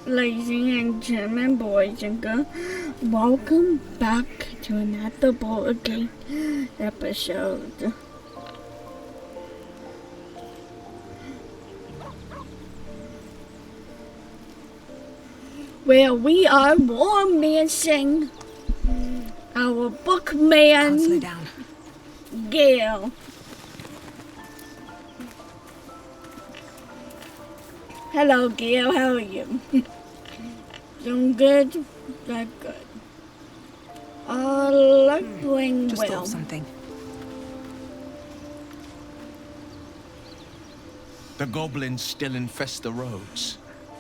ladies and gentlemen, boys and girls, welcome back to another board game episode. Where we are romancing our bookman, Slow down. Gale. Hello, Gale. How are you? Doing good? Good. Doing Just well. thought something. The goblins still infest the roads.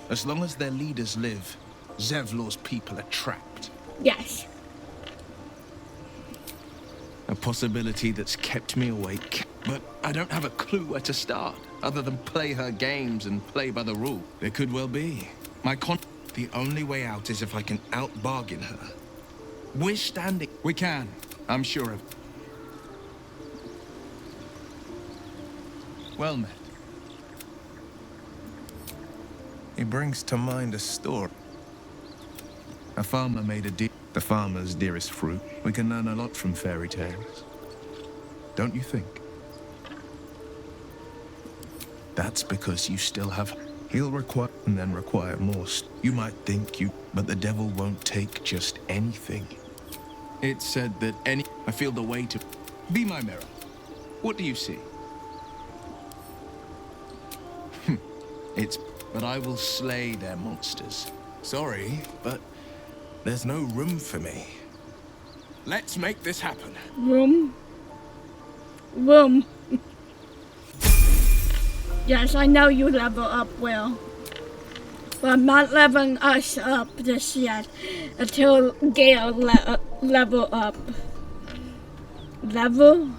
As long as their leaders live, Zevlor's people are trapped. Yes. A possibility that's kept me awake. But I don't have a clue where to start, other than play her games and play by the rule. There could well be. The only way out is if I can out-bargain her. We're standing. We can, I'm sure of. Well met. He brings to mind a story. A farmer made a deal. The farmer's dearest fruit. We can learn a lot from fairy tales. Don't you think? That's because you still have... He'll require and then require more. You might think but the devil won't take just anything. It's said that I feel the way to... Be my mirror. What do you see? But I will slay their monsters. Sorry, but there's no room for me. Let's make this happen. Room. Yes, I know you level up well. But I'm not leveling us up just yet until Gale level up. Level?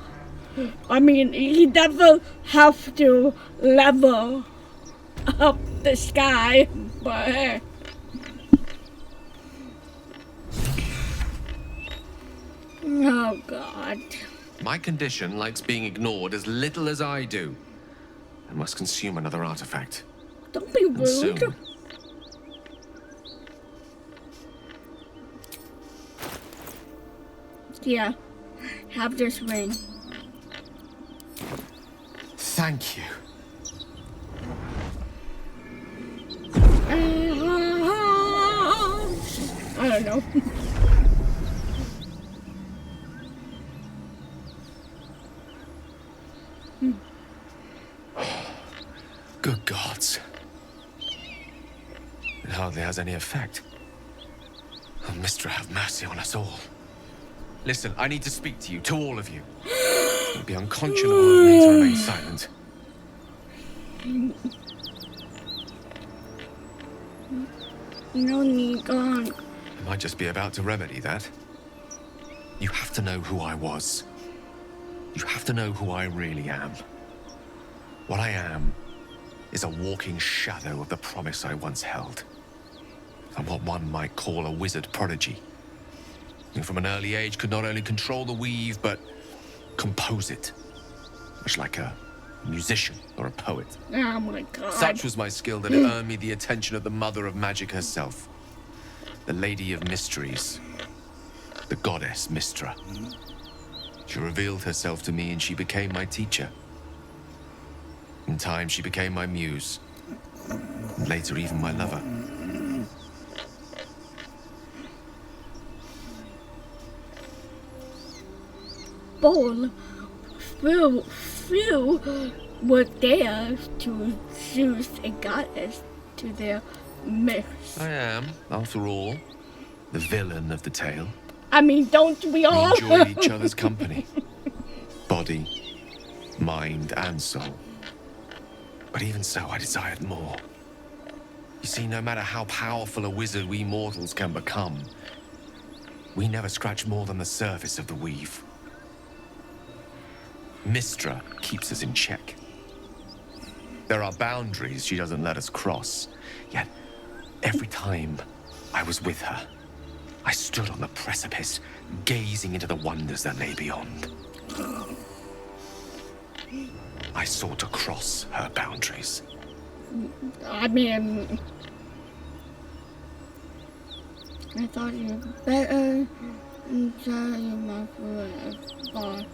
I mean, he never have to level up the sky, but oh God. My condition likes being ignored as little as I do. I must consume another artifact. Don't be rude. And soon. Yeah, have this ring. Thank you. I don't know. Good gods. It hardly has any effect. Oh, Mistra, have mercy on us all. Listen, I need to speak to you, to all of you. It would be unconscionable of me to remain silent. No need gone. I might just be about to remedy that. You have to know who I was. You have to know who I really am. What I am is a walking shadow of the promise I once held. I'm what one might call a wizard prodigy. Who from an early age could not only control the weave, but compose it. Much like a musician or a poet. Oh my God. Such was my skill that it earned me the attention of the mother of magic herself. The Lady of Mysteries. The goddess Mistra. She revealed herself to me and she became my teacher. In time, she became my muse. And later, even my lover. Bull. Few were there to choose a goddess to their mix. I am, after all, the villain of the tale. I mean, don't we We all? enjoyed each other's company. Body, mind, and soul. But even so, I desired more. You see, no matter how powerful a wizard we mortals can become, we never scratch more than the surface of the weave. Mistra keeps us in check. There are boundaries she doesn't let us cross. Yet, every time I was with her, I stood on the precipice, gazing into the wonders that lay beyond. I sought to cross her boundaries. I mean, I thought you were better inside your mouth with a bar.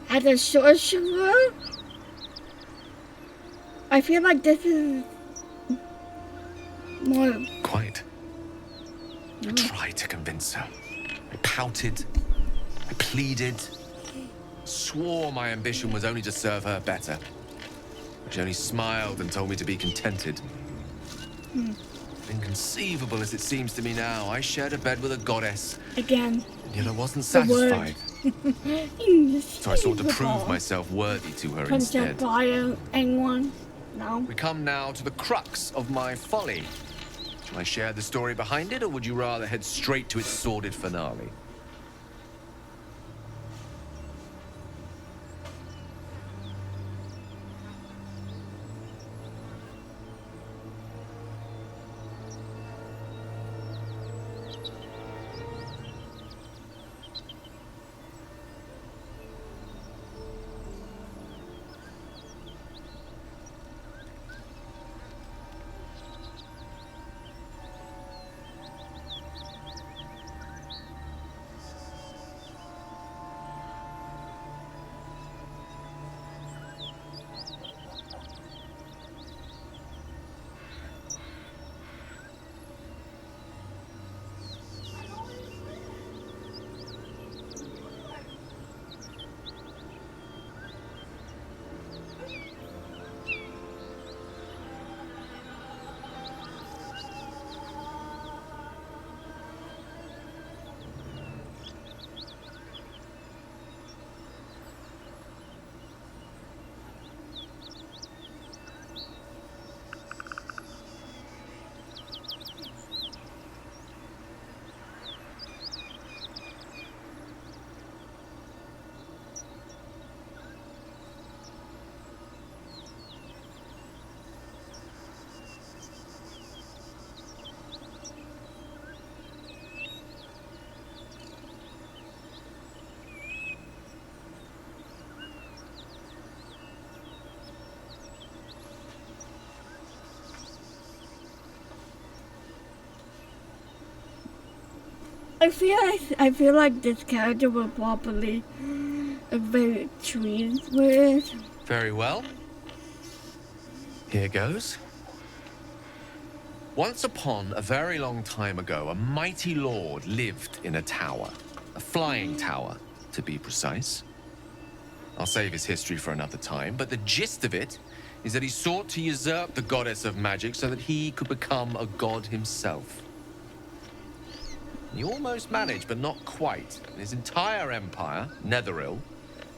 As a sorcerer? I feel like this is more... Quite. I tried to convince her. I pouted. I pleaded. Swore my ambition was only to serve her better. She only smiled and told me to be contented. Inconceivable as it seems to me now, I shared a bed with a goddess. Again. And yet I wasn't satisfied. So I sought to prove Unbelievable. myself worthy to her Princess instead. Fire, anyone? No. We come now to the crux of my folly. Shall I share the story behind it, or would you rather head straight to its sordid finale? I feel like this character will probably very trees with. Very well. Here goes. Once upon a very long time ago, a mighty lord lived in a tower. A flying tower, to be precise. I'll save his history for another time, but the gist of it is that he sought to usurp the goddess of magic so that he could become a god himself. He almost managed, but not quite. His entire empire, Netheril,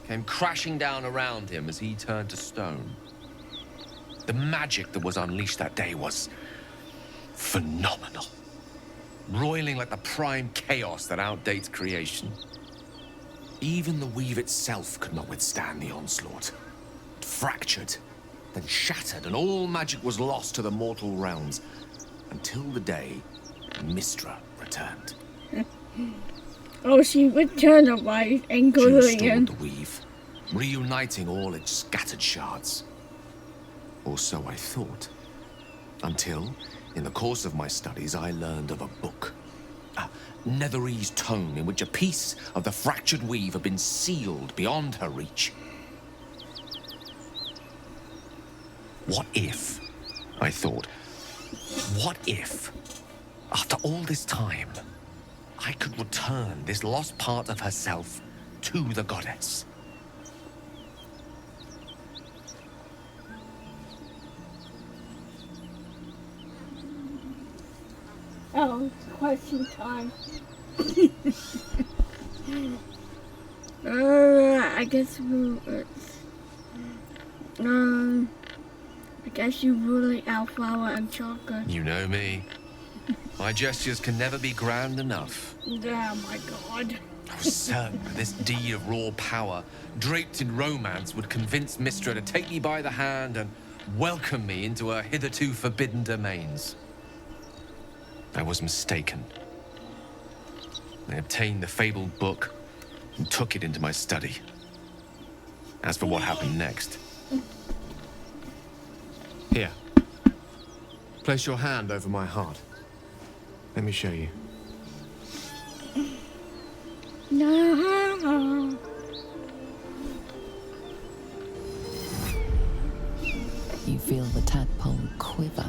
came crashing down around him as he turned to stone. The magic that was unleashed that day was phenomenal. Roiling like the prime chaos that outdates creation. Even the weave itself could not withstand the onslaught. It fractured, then shattered, and all magic was lost to the mortal realms until the day Mistra returned. Oh, she returned a white and She restored Korean. the weave, reuniting all its scattered shards. Or so I thought. Until, in the course of my studies, I learned of a book. A Netherese tome in which a piece of the fractured weave had been sealed beyond her reach. What if, I thought, what if, after all this time, I could return this lost part of herself to the goddess? Oh, question time. I guess I guess you really outflower and chocolate. You know me. My gestures can never be grand enough. Yeah, my God. I was certain that this deed of raw power, draped in romance, would convince Mistra to take me by the hand and welcome me into her hitherto forbidden domains. I was mistaken. I obtained the fabled book and took it into my study. As for what happened next... Here. Place your hand over my heart. Let me show you. No. You feel the tadpole quiver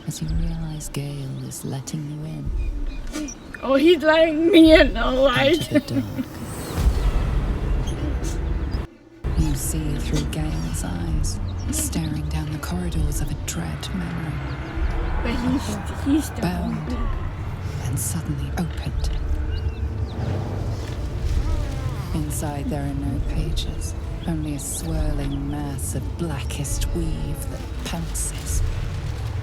as you realize Gale is letting you in. Oh, he's letting me in, alright. Into the dark. You see through Gale's eyes, staring down the corridors of a dread memory. But he's still Bound and suddenly opened. Inside there are no pages, only a swirling mass of blackest weave that pounces.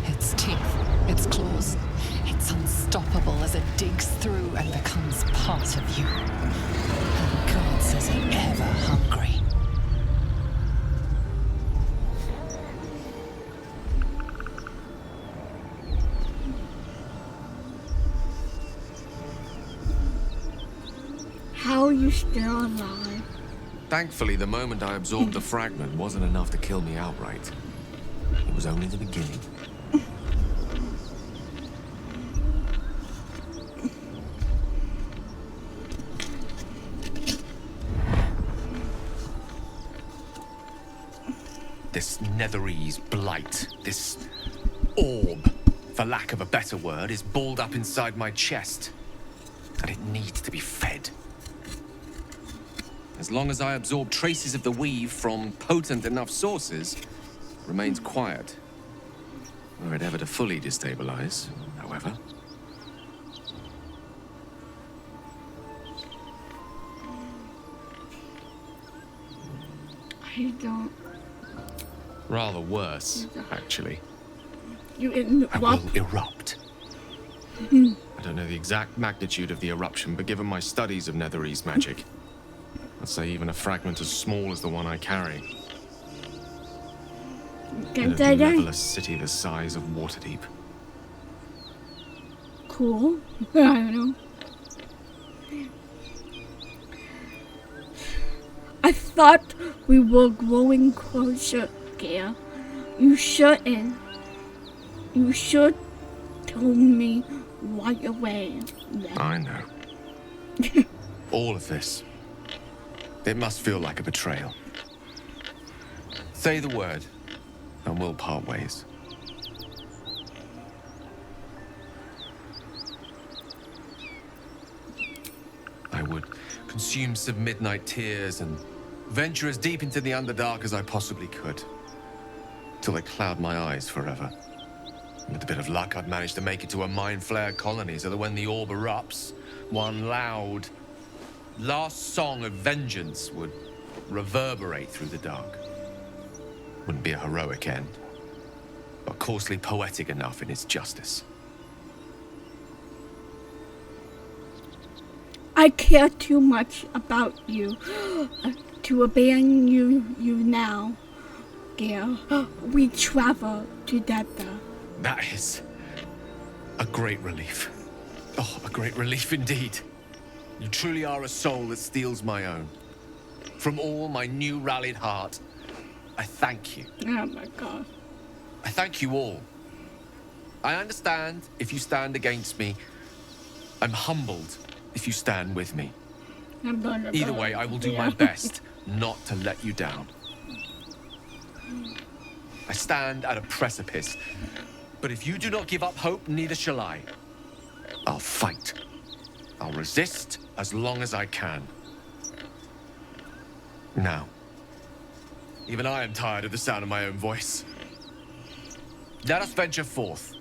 Its teeth, its claws, it's unstoppable as it digs through and becomes part of you. And God says it ever hungry. How are you still alive? Thankfully, the moment I absorbed the fragment wasn't enough to kill me outright. It was only the beginning. This Netherese blight, this orb, for lack of a better word, is balled up inside my chest. And it needs to be fed. As long as I absorb traces of the weave from potent enough sources, it remains quiet. Were it ever to fully destabilize, however. I don't. Rather worse, actually. You in I what? will erupt. I don't know the exact magnitude of the eruption, but given my studies of Netherese magic, I'd say even a fragment as small as the one I carry. Can It'd say that? level a city the size of Waterdeep. Cool. I don't know. I thought we were growing closer, Gale. You shouldn't. You should tell me right away. I know. All of this. It must feel like a betrayal. Say the word, and we'll part ways. I would consume some midnight tears and venture as deep into the Underdark as I possibly could, till they cloud my eyes forever. With a bit of luck, I'd manage to make it to a mind flare colony so that when the orb erupts, one loud, last song of vengeance would reverberate through the dark. Wouldn't be a heroic end, but coarsely poetic enough in its justice. I care too much about you to abandon you now, Gale. We travel together. That is a great relief. Oh, a great relief indeed. You truly are a soul that steals my own. From all my new rallied heart, I thank you. Oh my God. I thank you all. I understand if you stand against me. I'm humbled if you stand with me. I'm gonna Either go. way, I will do my Yeah. best not to let you down. I stand at a precipice, but if you do not give up hope, neither shall I. I'll fight. I'll resist as long as I can. Now, even I am tired of the sound of my own voice. Let us venture forth.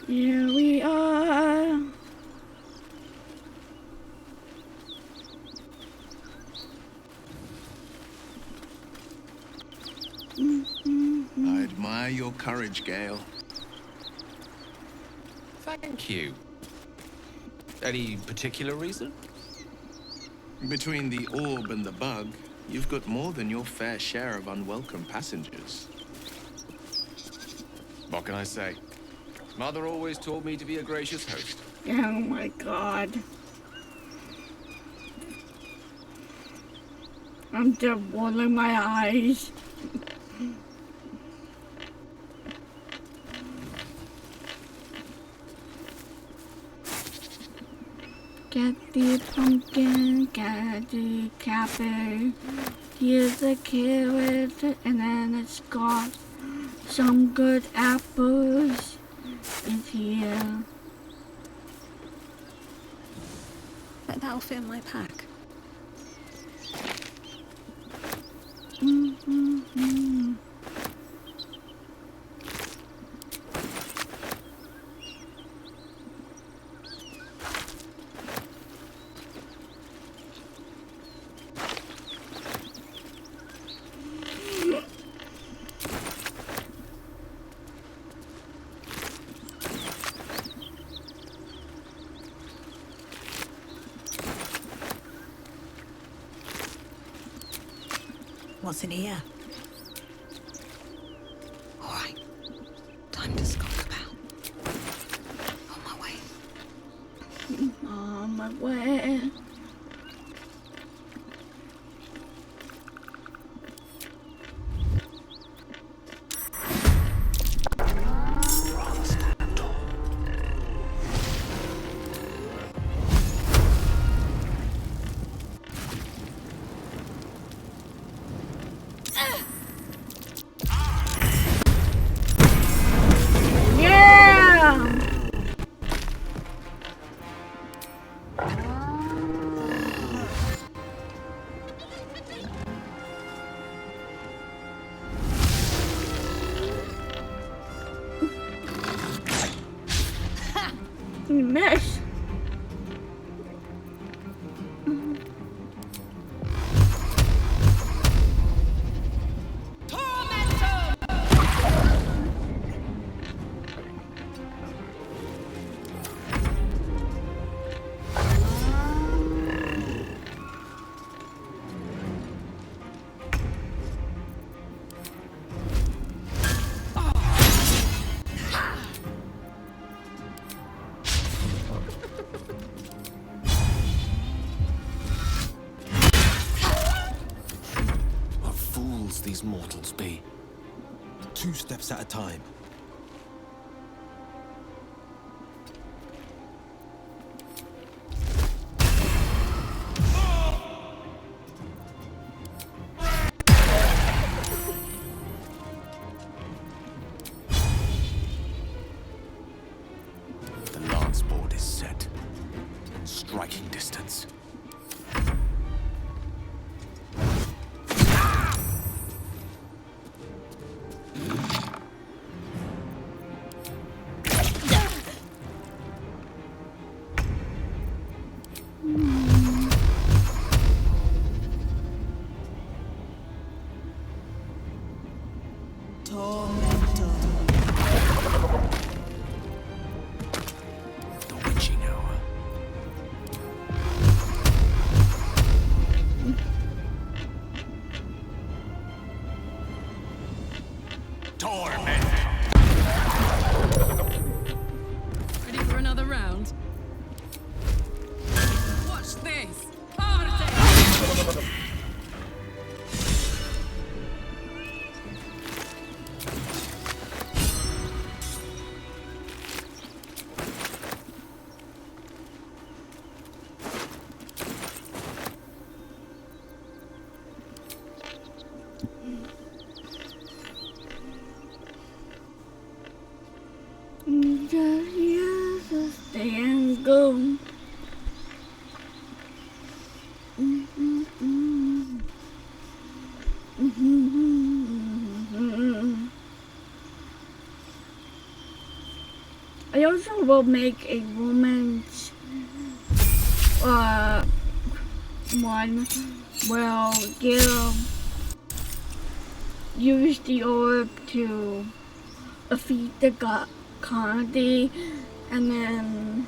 Here we are. I admire your courage, Gale. Thank you. Any particular reason? Between the orb and the bug, you've got more than your fair share of unwelcome passengers. What can I say? Mother always taught me to be a gracious host. Oh my God. I'm just rolling my eyes. Get the pumpkin, get the cabbage. Here's a carrot, and then it's got some good apples. It's here. Bet that'll fit in my pack. Mm-hmm. What's in here? All right, time to skulk about. On my way. On my way. Mess. These mortals be. 2 steps at a time. The lance board is set. Striking distance. Ready for another round? Watch this! Party! Just use to stay and go. I also will make a woman's one will use the orb to defeat the god Condi, and then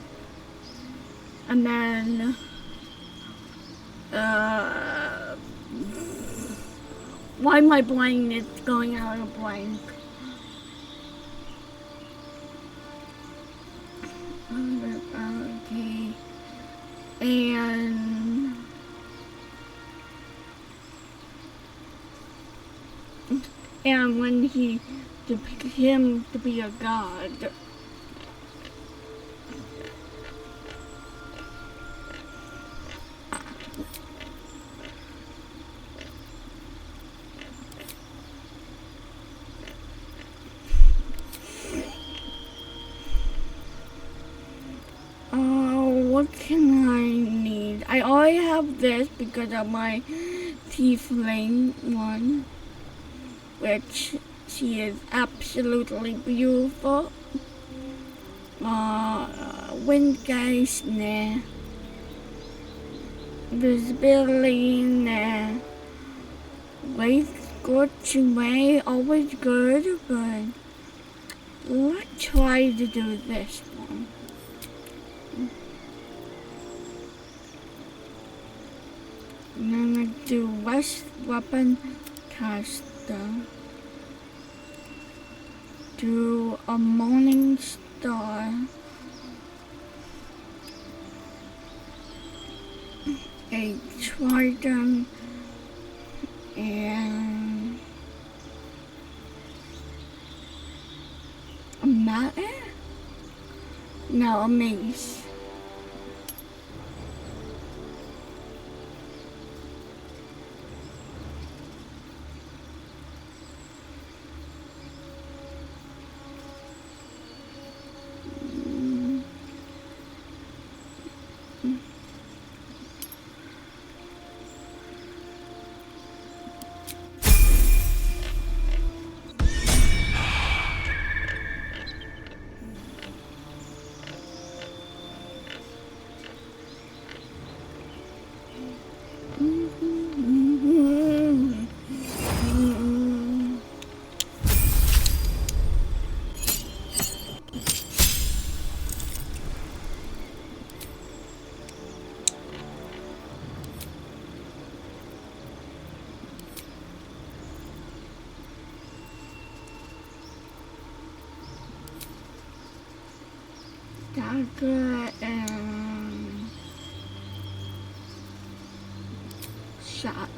why am I blank? It's going out of blank. Okay, and and when he depicted him to be a god. What can I need? I already have this because of my tiefling one, which she is absolutely beautiful. Wind guys, nah. Visibility, nah. Wave scorching way, always good, but let's try to do this one. And then I do West Weapon Caster. Do a Morning Star. A Trident. And a Matter? No, a Mace. Dagger and shadow.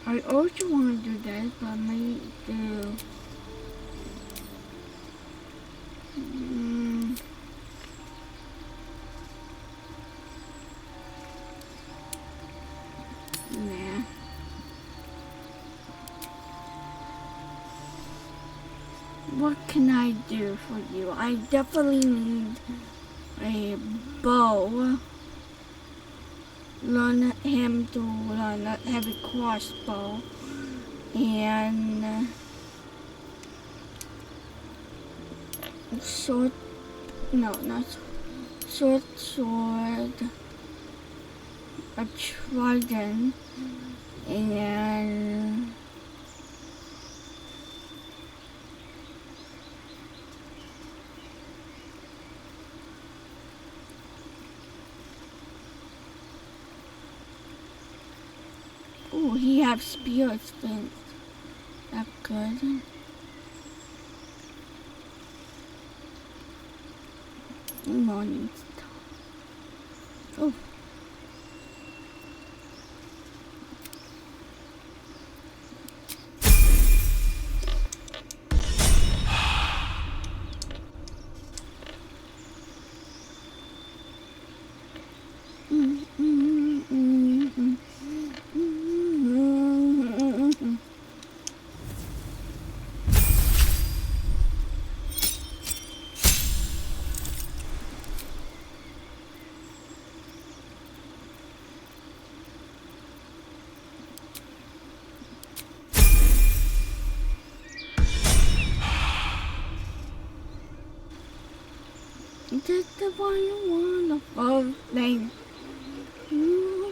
I also want to do this, but I might do nah. What can I do for you? I definitely need a bow. Learn him to learn a heavy crossbow. And short, no, not short sword, a trident, and oh, he has spear strength. That's good. Morning star. Oh. Just a wonderful thing.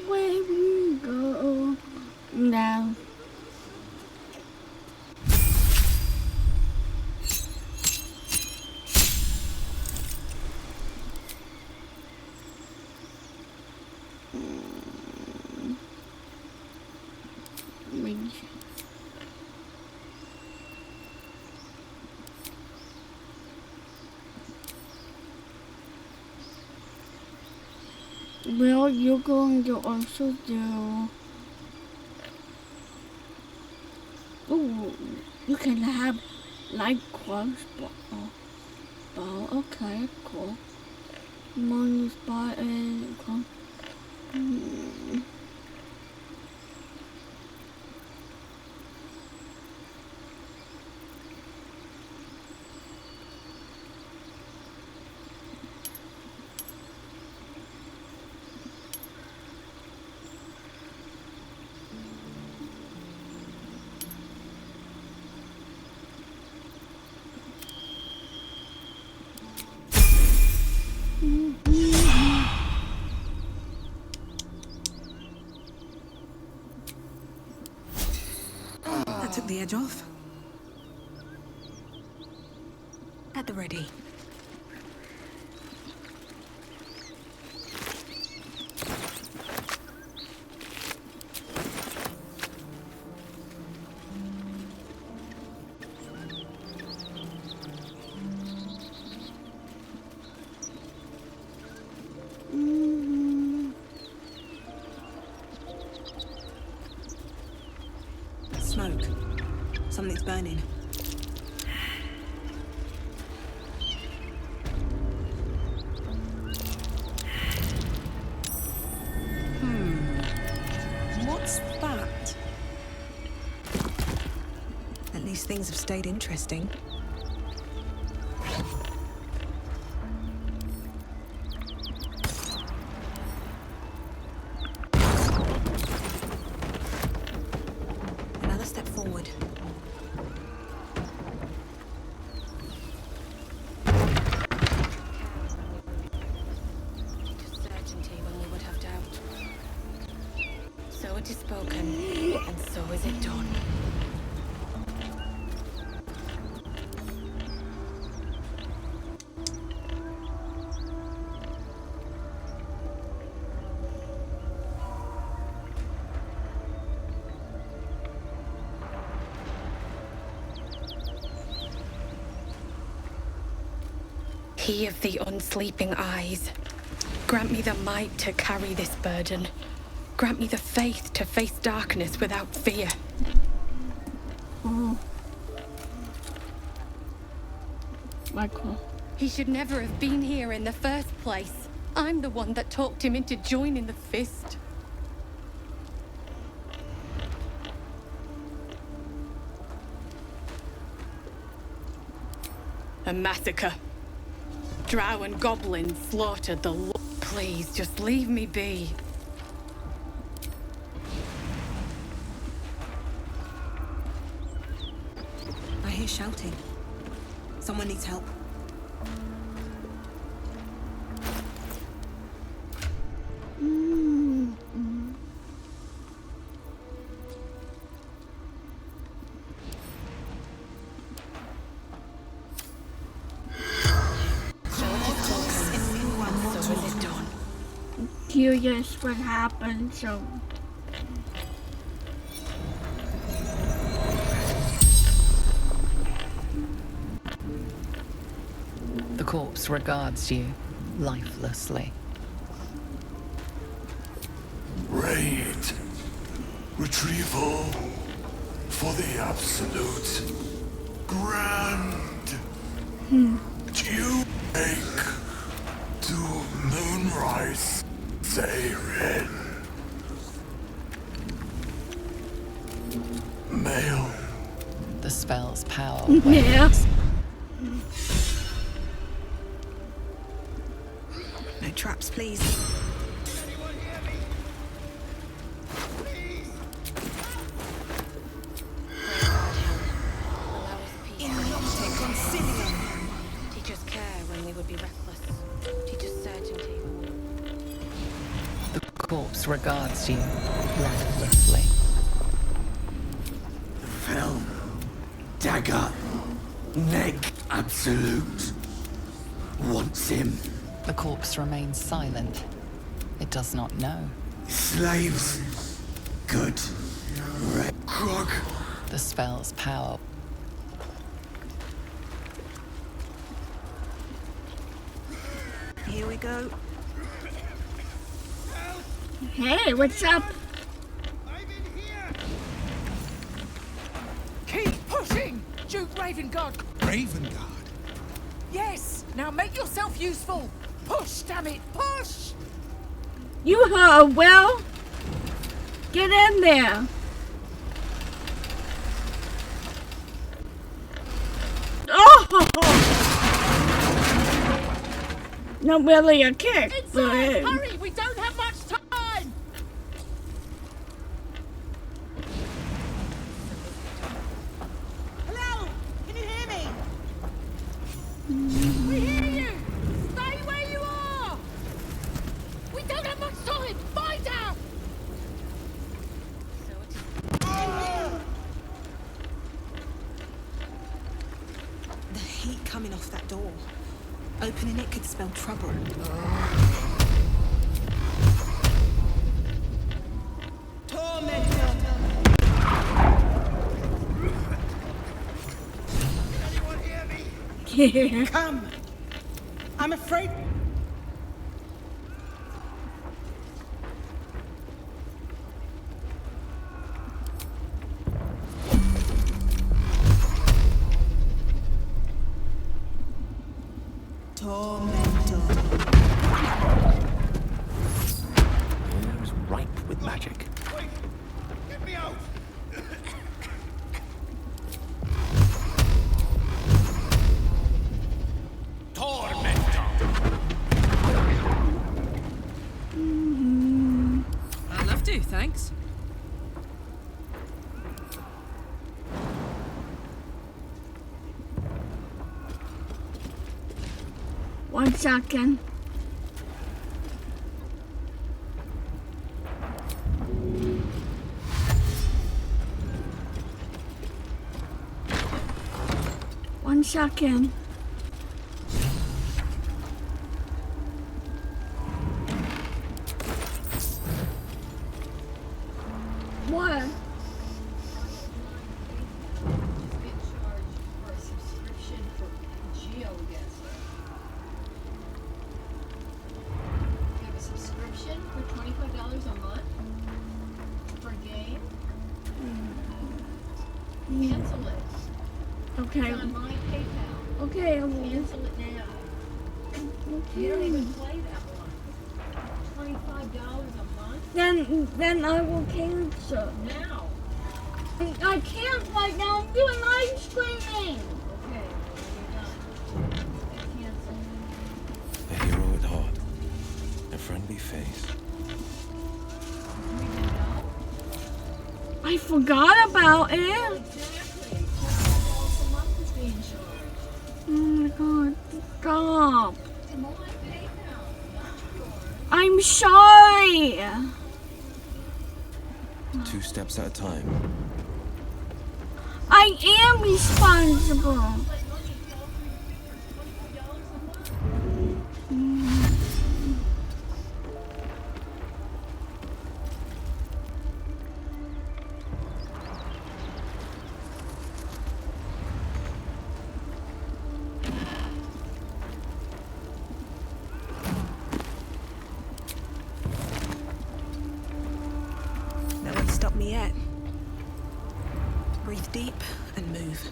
Where we go now. Well, you're going to also do... Ooh, you can have light crossbow. Okay, cool. Money spot and... That took the edge off. At the ready. Smoke. Something's burning. What's that? At least things have stayed interesting. Another step forward. Certainty when we would have doubt. So it is spoken, and so is it done. He of the unsleeping eyes, grant me the might to carry this burden. Grant me the faith to face darkness without fear. Michael. He should never have been here in the first place. I'm the one that talked him into joining the fist. A massacre. Drow and goblins slaughtered the lo- Please, just leave me be. I hear shouting. Someone needs help. So is it done. Curious what happened, so... The corpse regards you lifelessly. Raid. Retrieval. For the absolute. Grand. Due wake. To moonrise. Zarin. Male. The spell's power Yeah. wanes. No traps, please. Allow us peace. Teach us care when we would be reckless. Teach us certainty when we... The corpse regards you lifelessly. Film. Dagger. Neck. Absolute. Wants him. The corpse remains silent. It does not know. Slaves. Good. Red. Grog. The spell's power. Here we go. Hey, what's up? Keep pushing, Duke Ravengard. Ravengard? Yes. Now make yourself useful. Push, damn it, push. You heard well. Get in there. Oh! Not really a kick, Inside, but hurry, we don't have much time. Hello, can you hear me? We hear you. Stay where you are. We don't have much time. Find out. The heat coming off that door. Opening it could spell trouble. yeah. Come. I'm afraid. Air is ripe with magic. Get me out! I'd love to, thanks. One second. One second. What? Cancel it. Okay. It's on my PayPal. Okay, I will. Cancel it now. You don't even play that one. $25 a month? Then I will cancel. Now. I can't right now. I'm doing live streaming. Okay, you're done. Cancel. A hero at heart. A friendly face. I forgot about it. Exactly. $25 a month is being charged. Oh my god, stop. It's my PayPal, not yours. I'm sorry. 2 steps at a time. I am responsible. Let money fall through your fingers. $25 a month? No one stopped me yet. Breathe deep and move.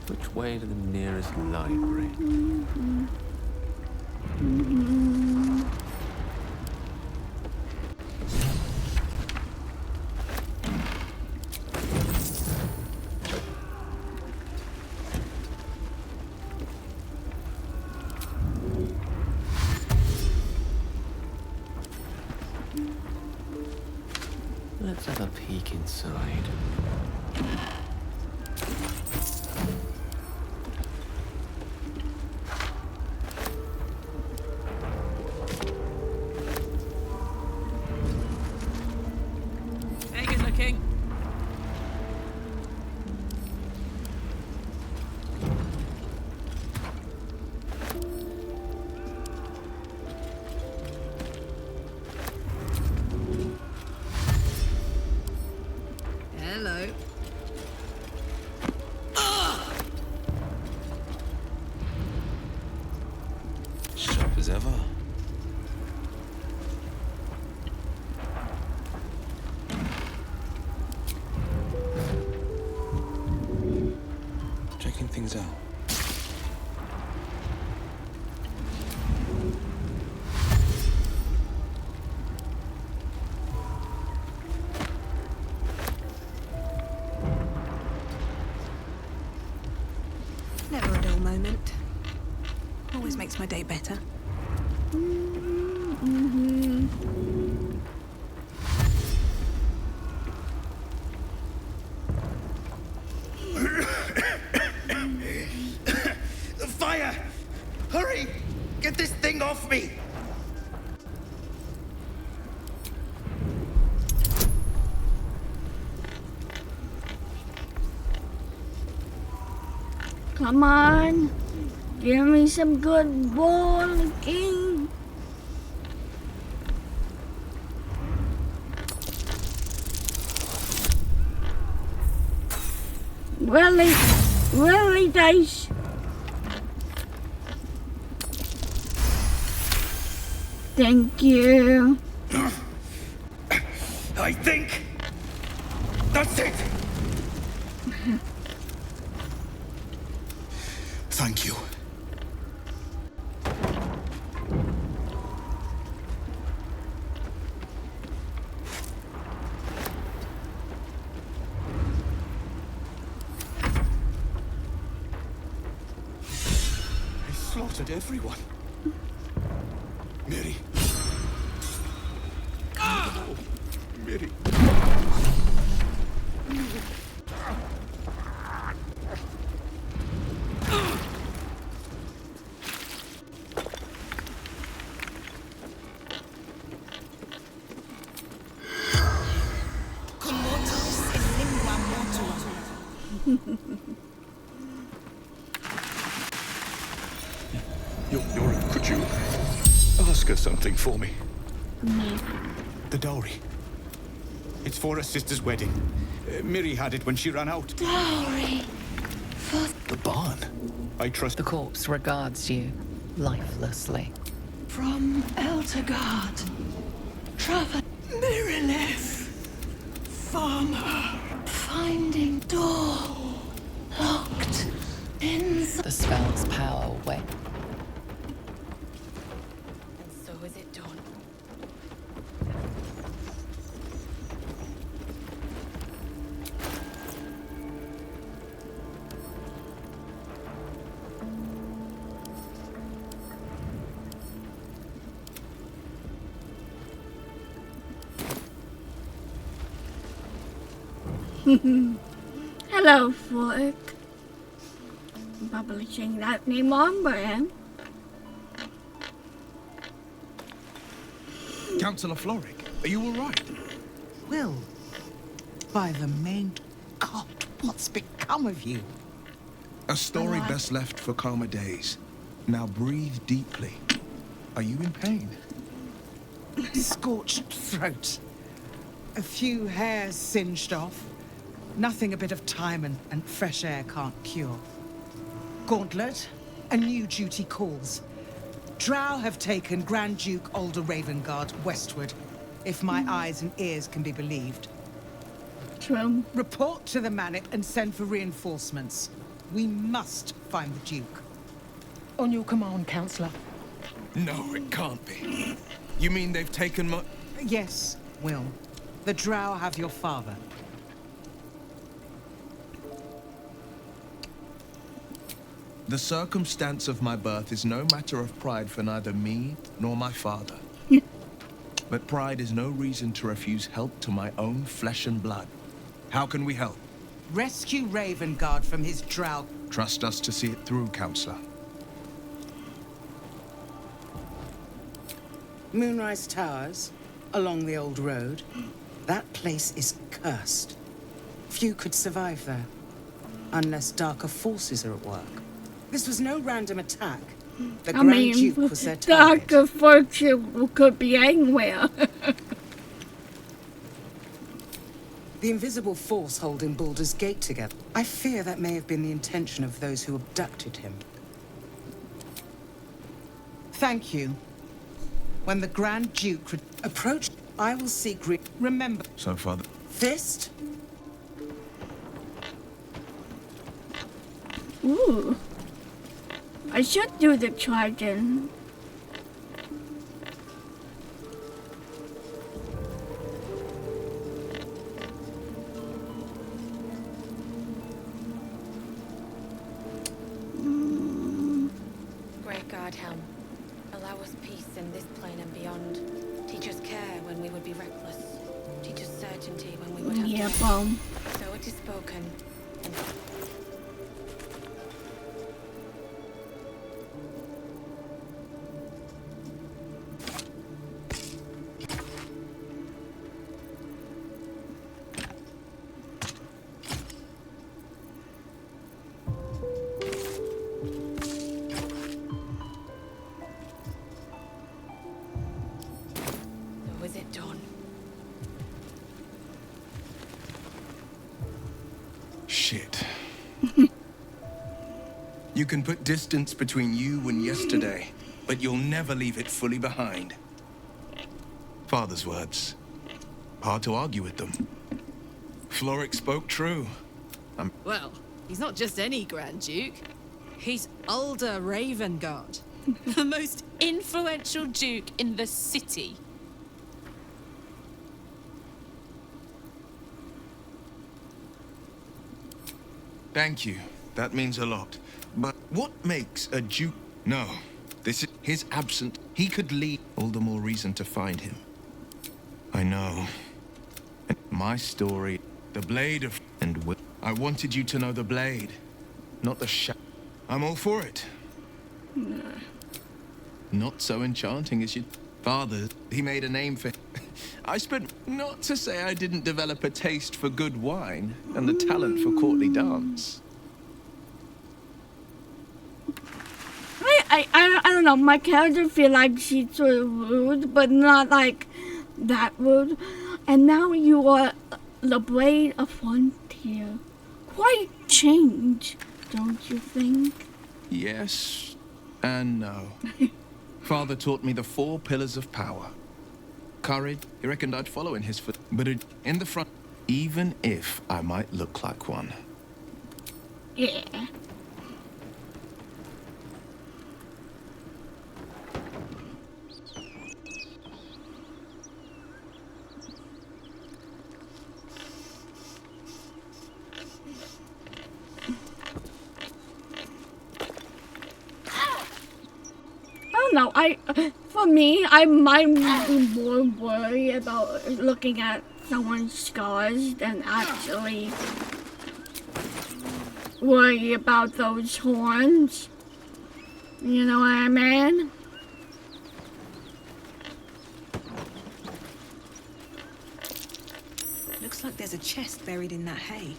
Which way to the nearest library? Let's have a peek inside. Hey, good looking. as ever. Checking things out. Never a dull moment. Always makes my day better. The fire! Hurry! Get this thing off me! Come on. Give me some good walking. Really, Dice? Thank you. I think that's it. Thank you. I slaughtered everyone. Mary. Oh, Mary. Yori, could you ask her something for me? The dowry. It's for her sister's wedding. Miri had it when she ran out. Dowry. The barn. I trust The corpse regards you lifelessly. From Eltergard. Travel. Mirilith. Farmer. Finding door. Locked. Inside. The spell's power wet. And so is it done. Hello, Fork. I'm publishing that name on brand. Councillor Floric, are you all right? Will, by the main God, what's become of you? A story best left for calmer days. Now breathe deeply. Are you in pain? Scorched throat. A few hairs singed off. Nothing a bit of time and fresh air can't cure. Gauntlet, a new duty calls. Drow have taken Grand Duke Alder Ravengard westward, if my eyes and ears can be believed. True. Report to the Manor and send for reinforcements. We must find the Duke. On your command, Councillor. No, it can't be. You mean they've taken my... Yes, Will. The Drow have your father. The circumstance of my birth is no matter of pride for neither me nor my father. But pride is no reason to refuse help to my own flesh and blood. How can we help? Rescue Ravengard from his Drow. Trust us to see it through, Councillor. Moonrise Towers, along the old road. That place is cursed. Few could survive there, unless darker forces are at work. This was no random attack. The Grand Duke was their target. Darker fortune could be anywhere. The invisible force holding Baldur's Gate together. I fear that may have been the intention of those who abducted him. Thank you. When the Grand Duke approached, I will seek remember. So, Father... Fist? Ooh. I should do the trident. Great God, Helm. Allow us peace in this plane and beyond. Teach us care when we would be reckless. Teach us certainty when we would have Yeah, to. bomb. So it is spoken. And so is it done? Shit. You can put distance between you and yesterday, but you'll never leave it fully behind. Father's words. Hard to argue with them. Floric spoke true. Well, he's not just any Grand Duke. He's Alder Ravengard, the most influential duke in the city. Thank you. That means a lot. But what makes a duke? No. This is his absence. He could lead. All the more reason to find him. I know. My story. The blade of... And I wanted you to know the blade. Not the I'm all for it. Not so enchanting as you... Father, he made a name for... I spent... Not to say I didn't develop a taste for good wine and the talent for courtly dance. I don't know, my character feel like she's sort of rude, but not like that rude. And now you are the Blade of Frontier. Quite change, don't you think? Yes and no. Father taught me the 4 pillars of power. Courage, he reckoned I'd follow in his foot. But in the front, even if I might look like one. Yeah. No, for me, I might be more worried about looking at someone's scars than actually worry about those horns. You know what I mean? Looks like there's a chest buried in that hay.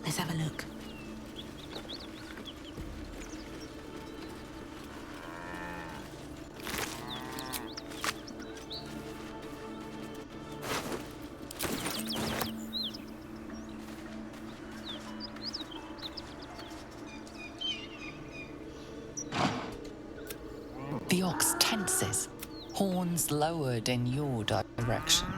Let's have a look. The ox tenses, horns lowered in your direction.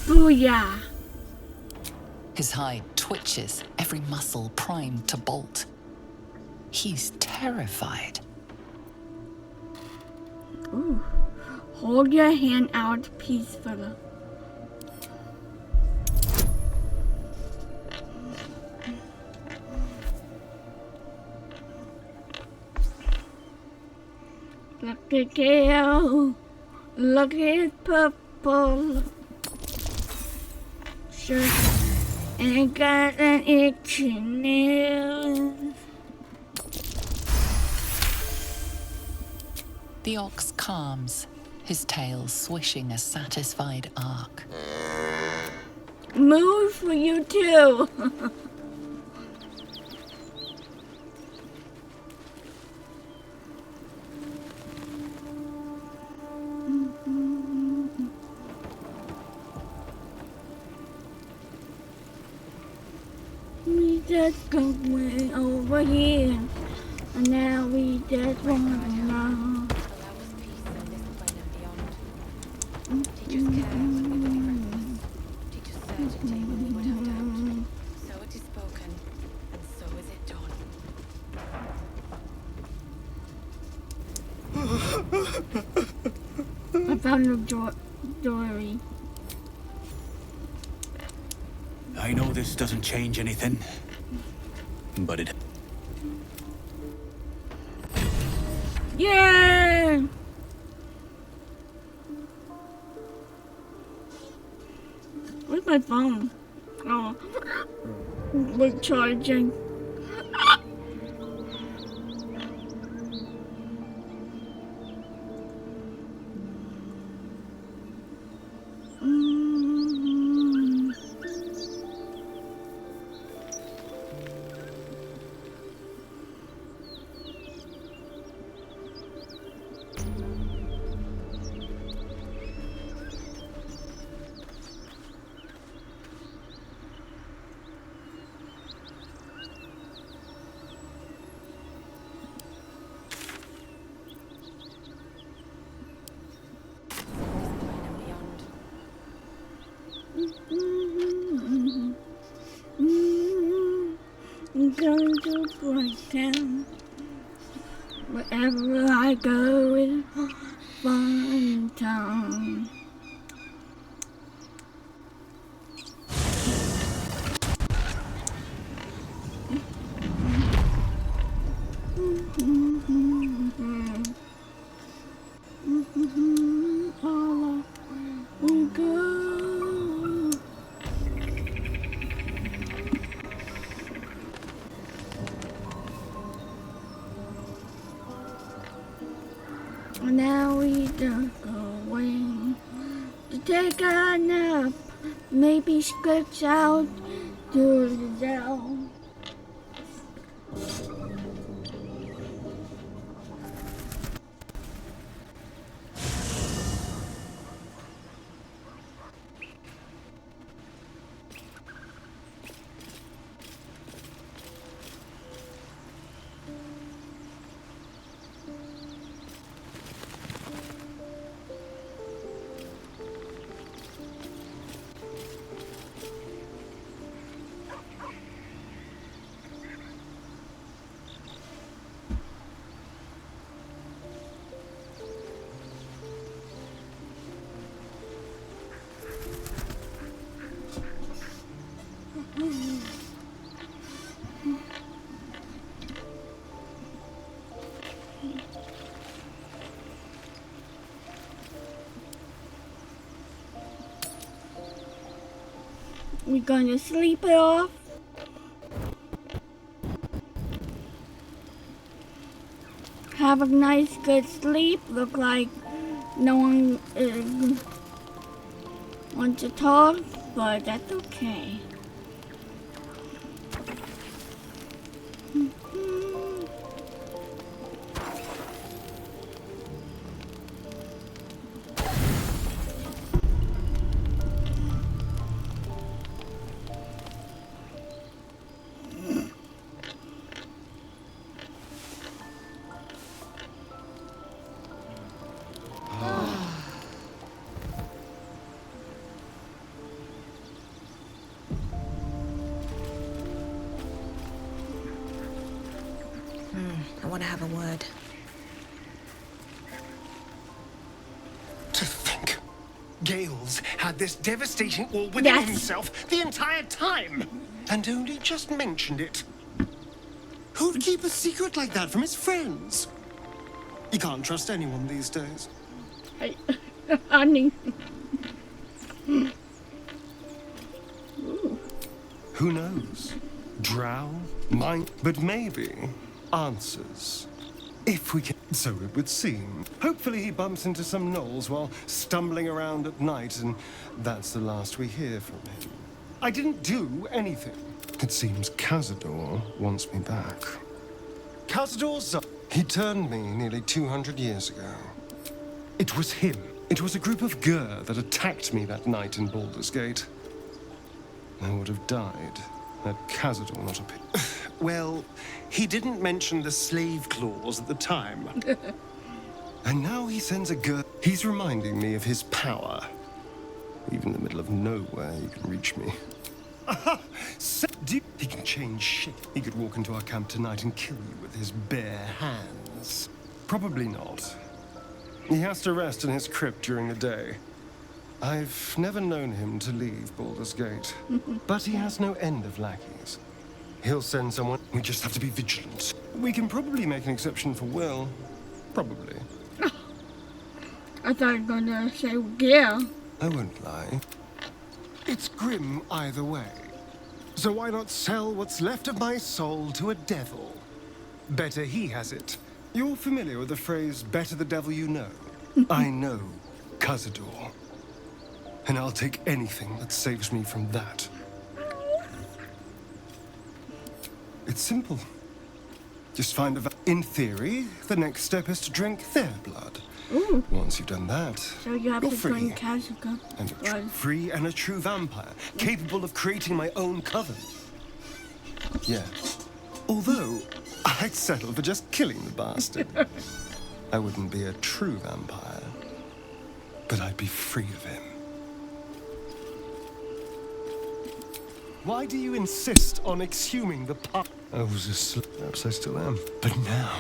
Booyah! His hide twitches, every muscle primed to bolt. He's terrified. Ooh. Hold your hand out peacefully. Look at Gale. Look at purple. Sure. And it got an itchy nail. The The ox calms, his tail swishing a satisfied arc. Move for you too. We just going over here, and now we just want to know. Teach us care when we would be reckless. Teach us certainty when we would have doubt. So it is spoken, and so is it done. I found a dory. I know this doesn't change anything, but it... Yeah! Where's my phone? Oh, we're charging. I'm going to break down. Wherever I go, it's fun time. All we go. Now we just going to take a nap, maybe stretch out to the zone. We're gonna sleep it off. Have a nice good sleep. Look like no one wants to talk, but that's okay. I want to have a word. To think Gale's had this devastating war within himself the entire time, and only just mentioned it. Who'd keep a secret like that from his friends? You can't trust anyone these days. Hey, honey. Who knows? Drow, mind, but maybe answers. If we can. So it would seem. Hopefully he bumps into some gnolls while stumbling around at night, and that's the last we hear from him. I didn't do anything. It seems Cazador wants me back. Cazador's son. He turned me nearly 200 years ago. It was him. It was a group of Gur that attacked me that night in Baldur's Gate. I would have died had Cazador not appeared. Well, he didn't mention the slave clause at the time. And now he sends a Gur. He's reminding me of his power. Even in the middle of nowhere, you can reach me. He can change shape. He could walk into our camp tonight and kill you with his bare hands. Probably not. He has to rest in his crypt during the day. I've never known him to leave Baldur's Gate. But he has no end of lackeys. He'll send someone. We just have to be vigilant. We can probably make an exception for Will. Probably. I thought you were gonna say yeah. I won't lie. It's grim either way. So why not sell what's left of my soul to a devil? Better he has it. You're familiar with the phrase, better the devil you know? I know Cazador. And I'll take anything that saves me from that. It's simple. Just find the... In theory, the next step is to drink their blood. Ooh. Once you've done that, so you have you're to free. drink Kazaka. And free and a true vampire, capable of creating my own coven. Yeah. Although, I'd settle for just killing the bastard. I wouldn't be a true vampire, but I'd be free of him. Why do you insist on exhuming the part? I was asleep. Perhaps I still am. But now,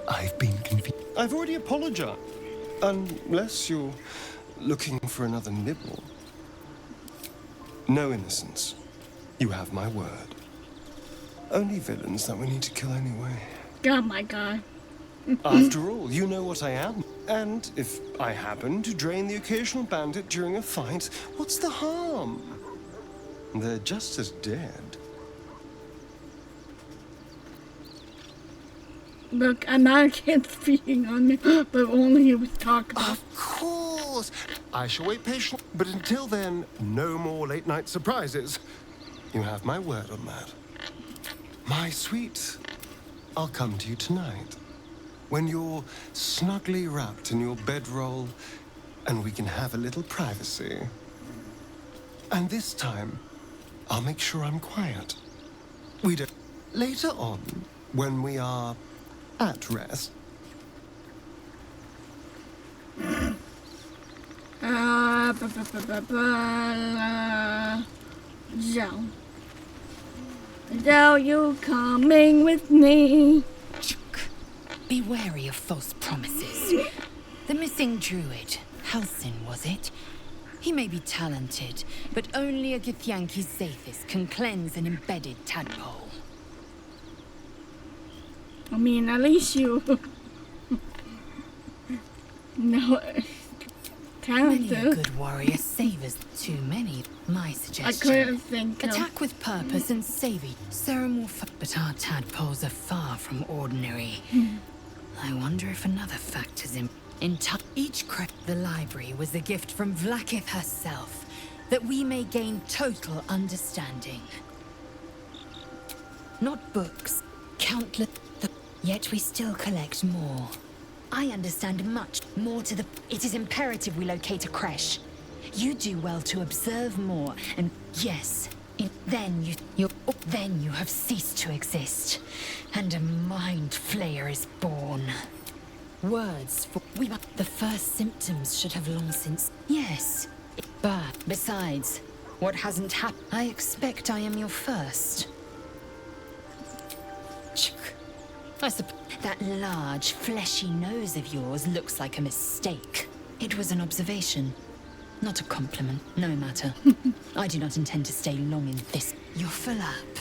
I've been confused. I've already apologized. Unless you're looking for another nibble. No innocence. You have my word. Only villains that we need to kill anyway. Oh my god. After all, you know what I am. And if I happen to drain the occasional bandit during a fight, what's the harm? They're just as dead. Look, I'm not speaking on me, but only with talk about. Of course! I shall wait patiently. But until then, no more late-night surprises. You have my word on that. My sweet, I'll come to you tonight. When you're snugly wrapped in your bedroll, and we can have a little privacy. And this time, I'll make sure I'm quiet. We don't... Later on, when we are at rest. Joe. Joe, you coming with me? Be wary of false promises. The missing druid, Halsin, was it? He may be talented, but only a Githyanki Zathis can cleanse an embedded tadpole. I mean, at least you... No... Many a good warrior savors too many. My suggestion. I couldn't think of... Attack with purpose and save it. But our tadpoles are far from ordinary. I wonder if another factor's in each the library was a gift from Vlaakith herself, that we may gain total understanding. Not books, countless, yet we still collect more. I understand much more to the... It is imperative we locate a creche. You do well to observe more, and yes, then you have ceased to exist, and a mind flayer is born. Words for the first symptoms should have long since. Yes, but besides, what hasn't happened? I expect I am your first. I suppose that large, fleshy nose of yours looks like a mistake. It was an observation, not a compliment. No matter. I do not intend to stay long in this. You're full up.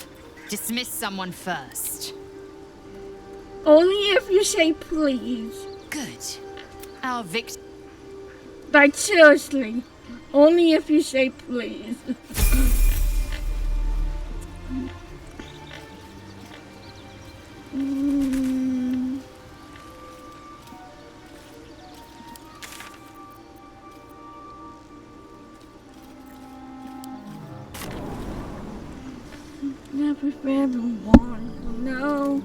Dismiss someone first. Only if you say please. Good. Our victim. Like, seriously. Only if you say please. everyone to know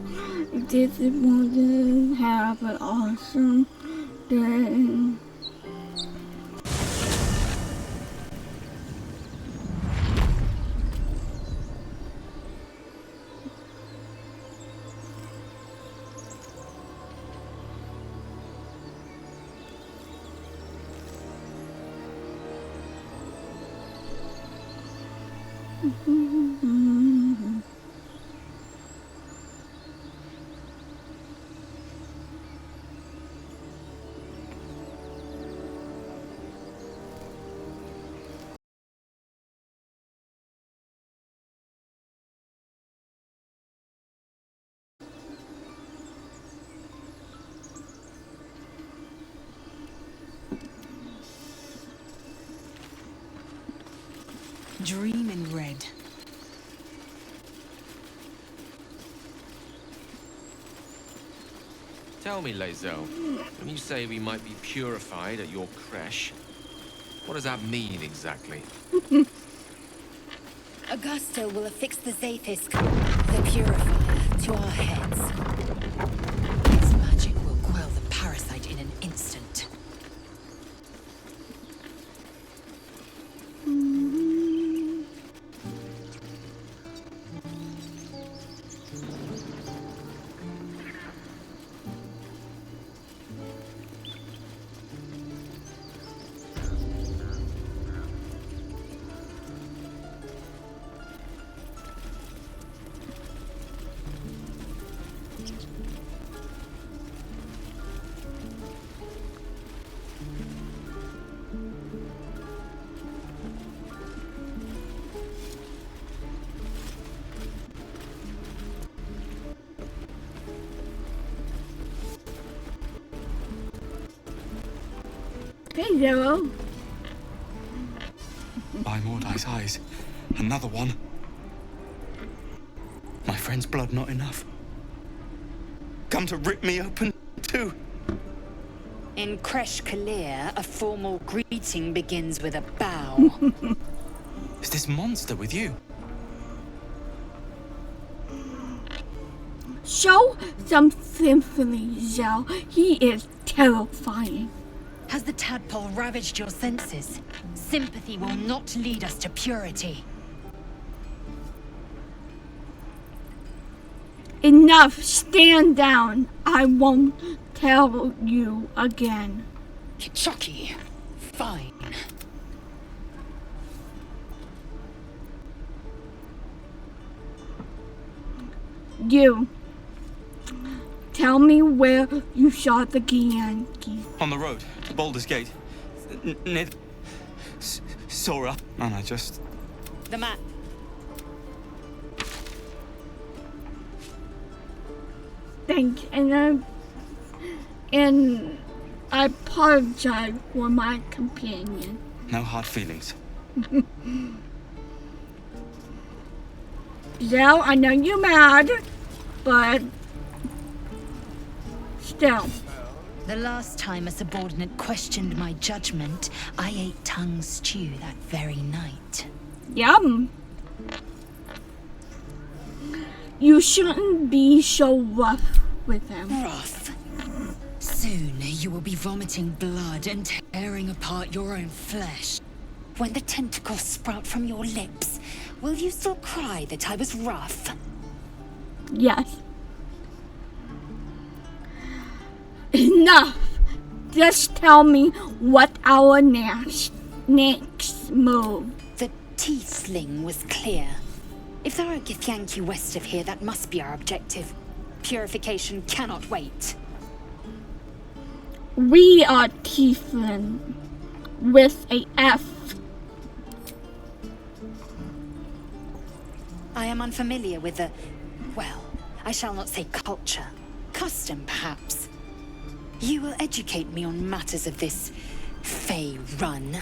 if this is going to have an awesome day. Dream in red. Tell me, Lae'zel, when you say we might be purified at your creche, what does that mean exactly? Augusto will affix the Zaithis, the purifier, to our heads. Its magic will quell the parasite in an instant. Hey, Zero. By Mordai's eyes, another one. My friend's blood not enough. Come to rip me open, too. In Creche Kalir, a formal greeting begins with a bow. Is this monster with you? Show some sympathy, Zhao. He is terrifying. Has the tadpole ravaged your senses? Sympathy will not lead us to purity. Enough. Stand down. I won't tell you again. Kichoki. Fine. You. Tell me where you saw the Gianki. On the road, to Baldur's Gate. Near... Saw her, and I just... The map. Thanks, and I apologize for my companion. No hard feelings. Zell, I know you're mad, but still. The last time a subordinate questioned my judgment, I ate tongue stew that very night. Yum. You shouldn't be so rough with him. Rough? Soon you will be vomiting blood and tearing apart your own flesh. When the tentacles sprout from your lips, will you still cry that I was rough? Yes. Enough! Just tell me what our next move. The teeth sling was clear. If there are Githyanki west of here, that must be our objective. Purification cannot wait. We are Tieflin with a F. I am unfamiliar with the, well, I shall not say culture. Custom, perhaps. You will educate me on matters of this Fey run.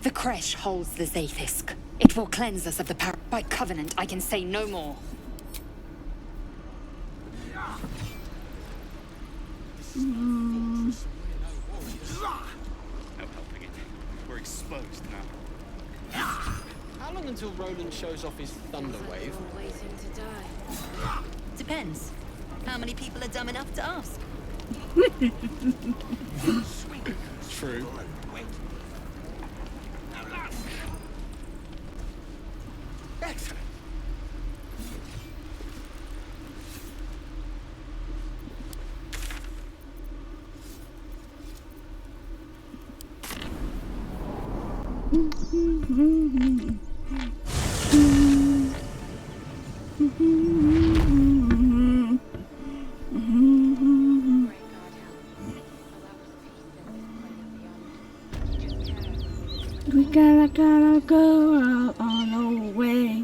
The creche holds the Zaithisk. It will cleanse us of the power. By covenant, I can say no more. No helping it. We're exposed now. How long until Roland shows off his thunder wave? Waiting to die. Depends. How many people are dumb enough to ask? True. Excellent. We gotta go all the way.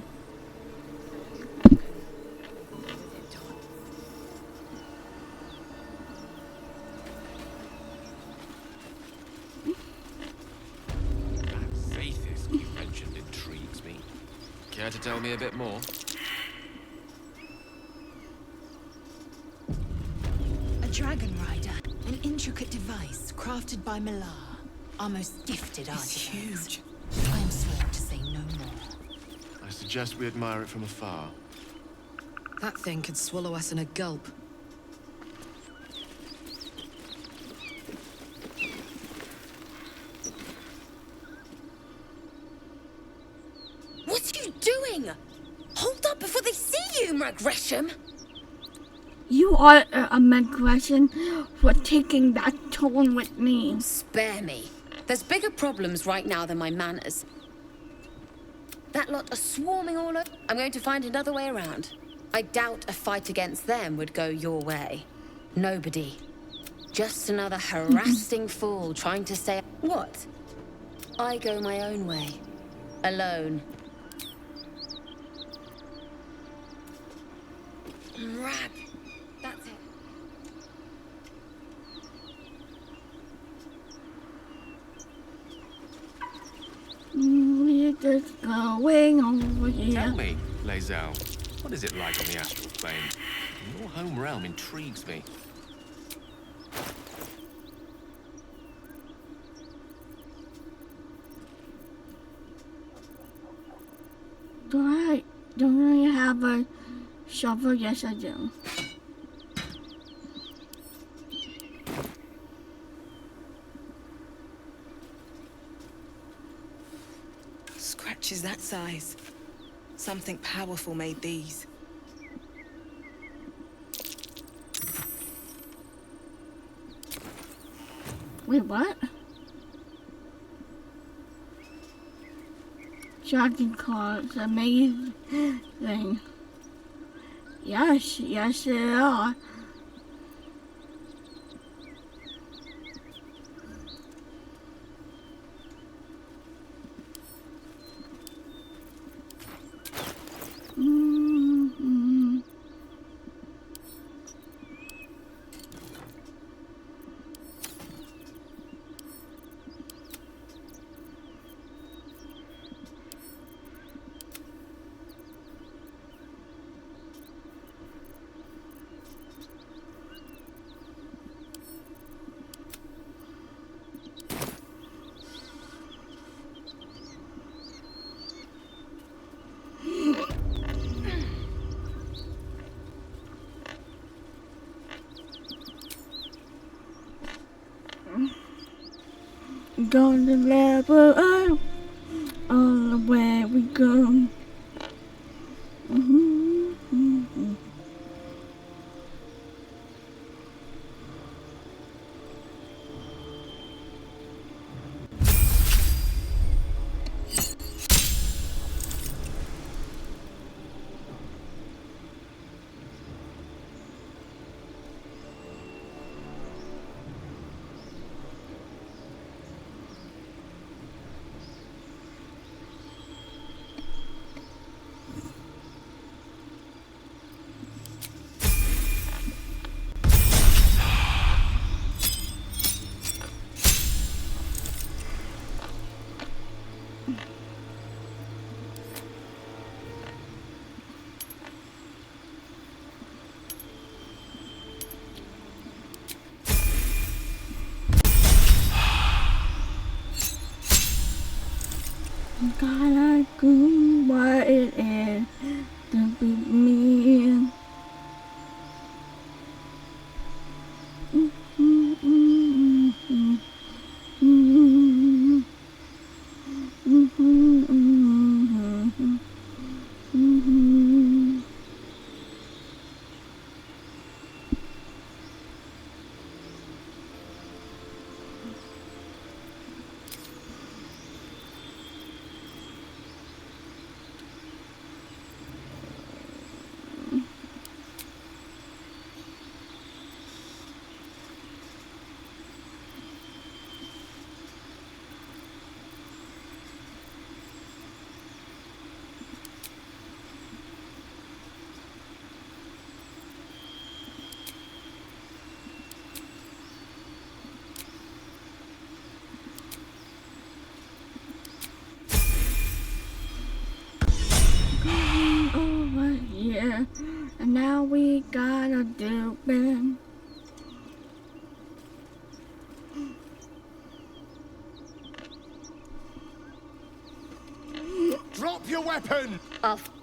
That Zaithisk you mentioned intrigues me. Care to tell me a bit more? A dragon rider, an intricate device crafted by Millar, our most gifted artisans. Huge. I am sworn to say no more. I suggest we admire it from afar. That thing could swallow us in a gulp. What are you doing? Hold up before they see you, Gresham. You are a aggression for taking that tone with me. Spare me. There's bigger problems right now than my manners. That lot are swarming all over. I'm going to find another way around. I doubt a fight against them would go your way. Nobody. Just another harassing fool trying to stay... What? I go my own way. Alone. Rag. That's it. We're just going over here. Tell me, Lae'zel, what is it like on the astral plane? Your home realm intrigues me. Don't I have a shovel? Yes, I do. Scratches that size. Something powerful made these. Wait, what? Dragon cards, amazing. Yes, they are. Gonna level up all the way we go. like what it is to be me. Over here, and now we gotta do it. Drop your weapon!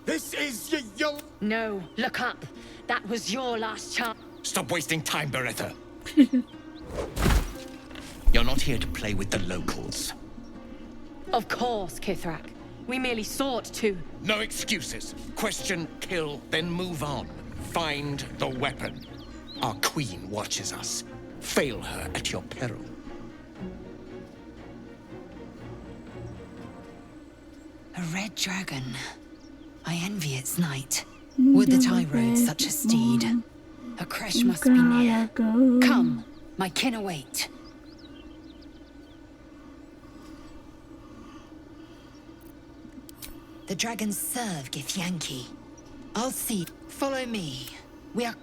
This is your... No, look up. That was your last chance. Stop wasting time, Beretta. You're not here to play with the locals. Of course, Kithrak. We merely sought to... No excuses. Question, kill, then move on. Find the weapon. Our queen watches us. Fail her at your peril. A red dragon. I envy its knight. Would that I rode such a steed. A crash must be near. Come, my kin await. The dragons serve Githyanki. I'll see. Follow me. We are...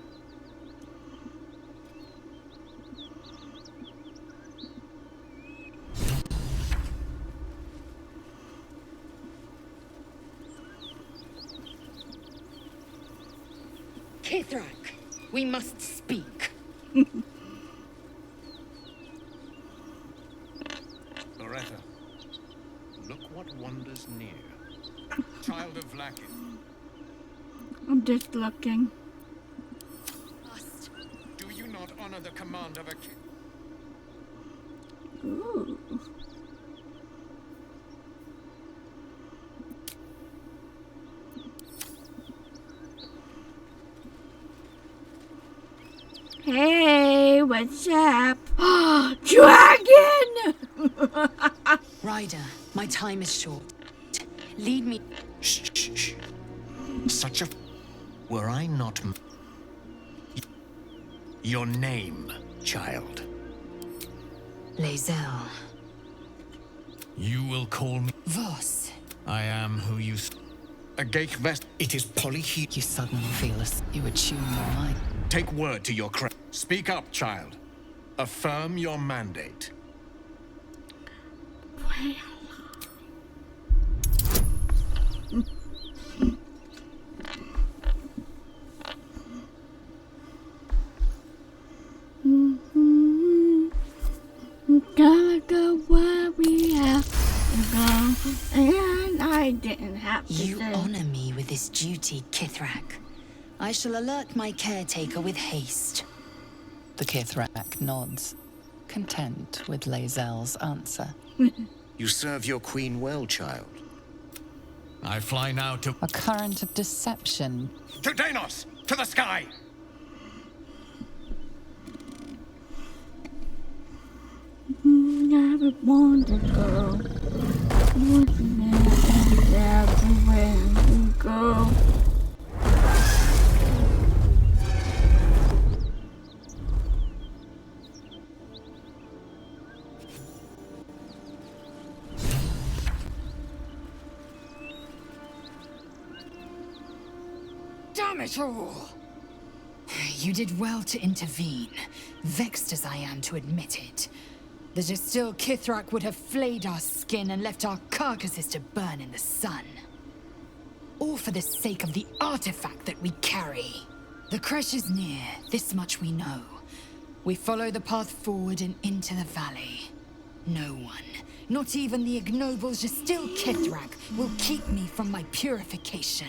Kithrak, we must speak. Beretta, look what wonders near. Child of Lakin. I'm just looking. Do you not honor the command of a king? Ooh. Hey, what's up? Dragon! Ryder, my time is short. Lead me. Shh, shh, shh. Such a... Were I not... Your name, child. Lae'zel. You will call me... Voss. I am who you... A Geich Vest. It is Polyhe... You suddenly feel as you attune your mind. Take word to your crown. Speak up, child. Affirm your mandate. Gotta go where we have to go, and I didn't have to. You honor me with this duty, Kithrak. I shall alert my caretaker with haste. The Kithrak nods, content with Lae'zel's answer. You serve your queen well, child. I fly now to... A current of deception. To Danos! To the sky! I would want to go. Everywhere we go. Damn it all! You did well to intervene, vexed as I am to admit it. The Distil Kithrak would have flayed our skin and left our carcasses to burn in the sun. All for the sake of the artifact that we carry. The crash is near, this much we know. We follow the path forward and into the valley. No one, Not even the ignoble Gestil Kithrak will keep me from my purification.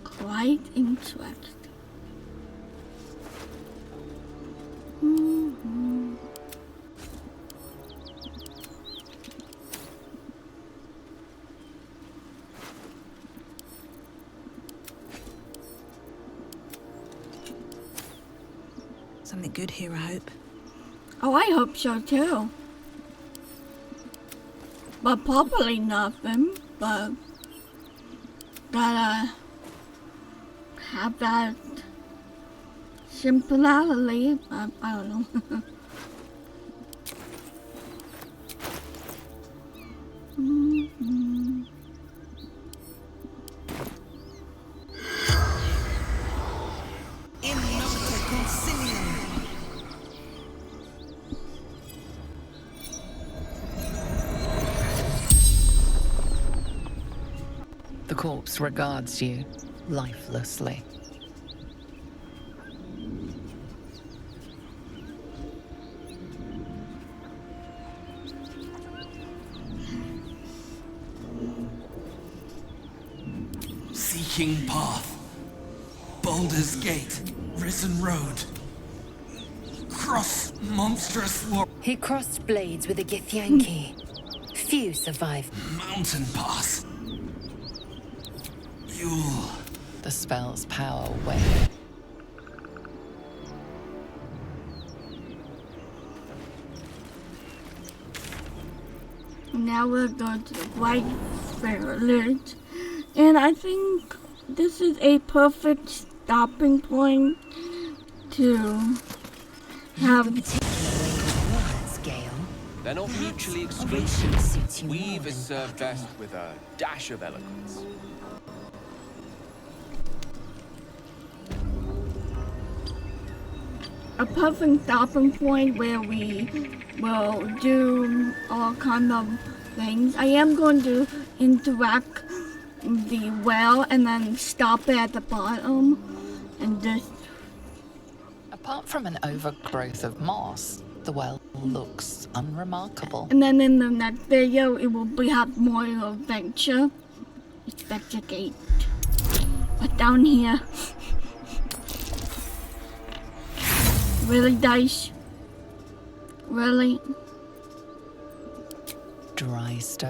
Quite interesting. Something good here, I hope. Oh, I hope so too. But probably nothing, but gotta have that simplicity. I don't know. The corpse regards you lifelessly. Seeking path. Baldur's Gate. Risen Road. Cross monstrous war. He crossed blades with a Githyanki. Few survive. Mountain pass. Yule. The spell's power waned. Now we're going to the White Village, and I think this is a perfect stopping point to have. They're not mutually exclusive. Weave is served best with a dash of eloquence. A perfect stopping point where we will do all kind of things. I am going to interact the well and then stop it at the bottom and just. Apart from an overgrowth of moss, the well looks unremarkable. And then in the next video, it will have more adventure. Investigate. But down here. Really, Dice? Really? Dry stone.